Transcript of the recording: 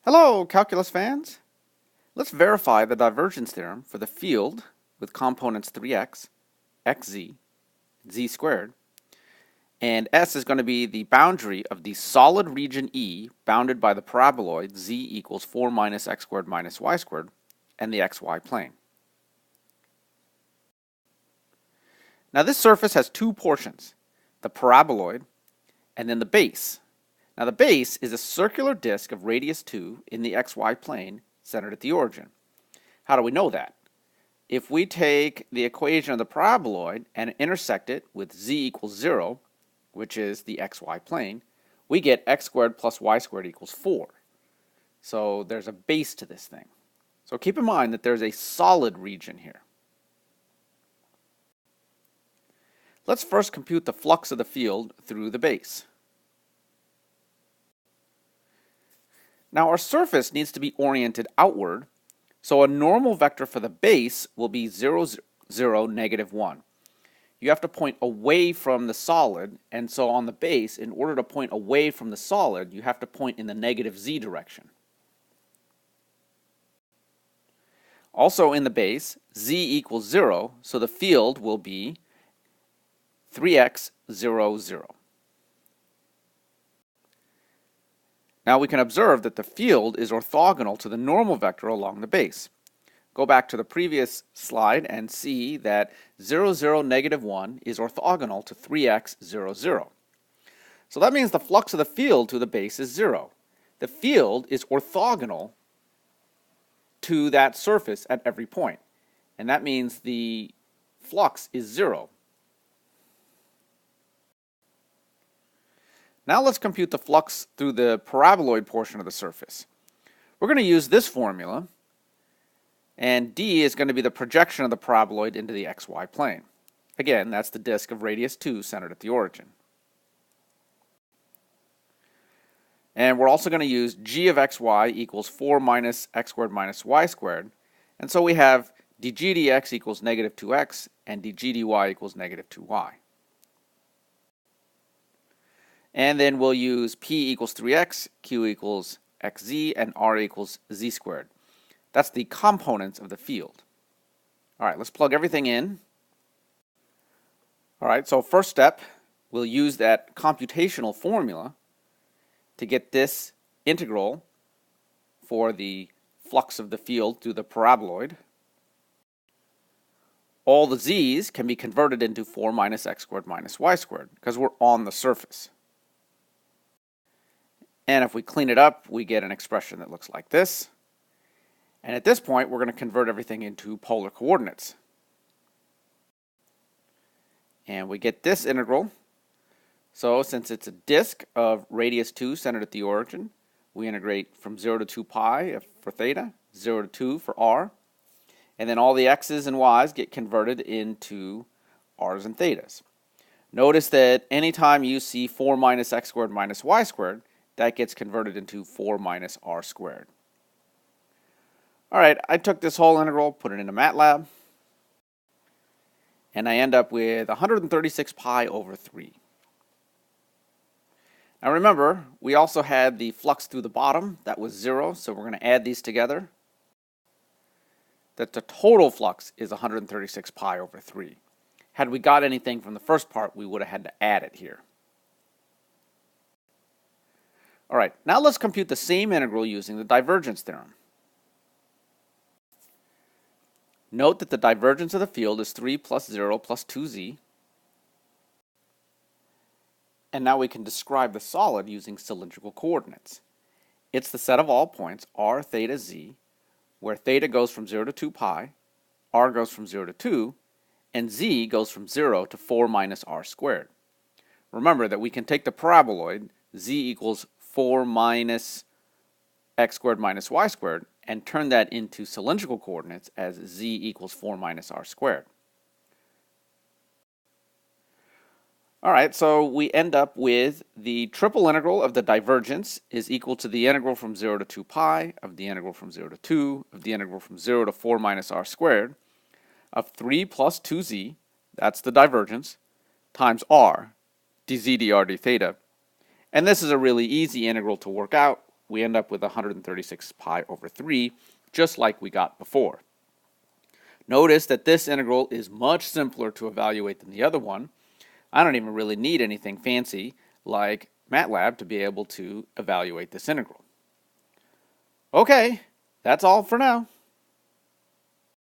Hello, calculus fans! Let's verify the divergence theorem for the field with components 3x, xz, z squared, and S is going to be the boundary of the solid region E bounded by the paraboloid z equals 4 minus x squared minus y squared and the xy plane. Now this surface has two portions, the paraboloid and then the base. Now the base is a circular disk of radius 2 in the xy plane centered at the origin. How do we know that? If we take the equation of the paraboloid and intersect it with z equals 0, which is the xy plane, we get x squared plus y squared equals 4. So there's a base to this thing. So keep in mind that there's a solid region here. Let's first compute the flux of the field through the base. Now our surface needs to be oriented outward, so a normal vector for the base will be 0, 0, negative 1. You have to point away from the solid, and so on the base, in order to point away from the solid, you have to point in the negative z direction. Also in the base, z equals 0, so the field will be 3x, 0, 0. Now we can observe that the field is orthogonal to the normal vector along the base. Go back to the previous slide and see that 0, 0, negative 1 is orthogonal to 3x, 0, 0. So that means the flux of the field to the base is 0. The field is orthogonal to that surface at every point. And that means the flux is 0. Now let's compute the flux through the paraboloid portion of the surface. We're going to use this formula, and d is going to be the projection of the paraboloid into the xy plane. Again, that's the disk of radius 2 centered at the origin. And we're also going to use g of xy equals 4 minus x squared minus y squared, and so we have dg dx equals negative 2x and dg dy equals negative 2y. And then we'll use p equals 3x, q equals xz, and r equals z squared. That's the components of the field. All right, let's plug everything in. All right, so first step, we'll use that computational formula to get this integral for the flux of the field through the paraboloid. All the z's can be converted into 4 minus x squared minus y squared because we're on the surface. And if we clean it up, we get an expression that looks like this. And at this point, we're going to convert everything into polar coordinates. And we get this integral. So since it's a disk of radius 2 centered at the origin, we integrate from 0 to 2 pi for theta, 0 to 2 for r. And then all the x's and y's get converted into r's and thetas. Notice that anytime you see 4 minus x squared minus y squared, that gets converted into 4 minus r squared. All right, I took this whole integral, put it into MATLAB, and I end up with 136 pi over 3. Now remember, we also had the flux through the bottom, that was 0, so we're going to add these together. That the total flux is 136 pi over 3. Had we got anything from the first part, we would have had to add it here. All right, now let's compute the same integral using the divergence theorem. Note that the divergence of the field is 3 plus 0 plus 2z. And now we can describe the solid using cylindrical coordinates. It's the set of all points r, theta, z, where theta goes from 0 to 2 pi, r goes from 0 to 2, and z goes from 0 to 4 minus r squared. Remember that we can take the paraboloid, z equals 4 minus x squared minus y squared, and turn that into cylindrical coordinates as z equals 4 minus r squared. All right, so we end up with the triple integral of the divergence is equal to the integral from 0 to 2 pi, of the integral from 0 to 2, of the integral from 0 to 4 minus r squared, of 3 plus 2z, that's the divergence, times r, dz dr d theta. And this is a really easy integral to work out. we end up with 136 pi over 3, just like we got before. Notice that this integral is much simpler to evaluate than the other one. I don't even really need anything fancy like MATLAB to be able to evaluate this integral. Okay, that's all for now.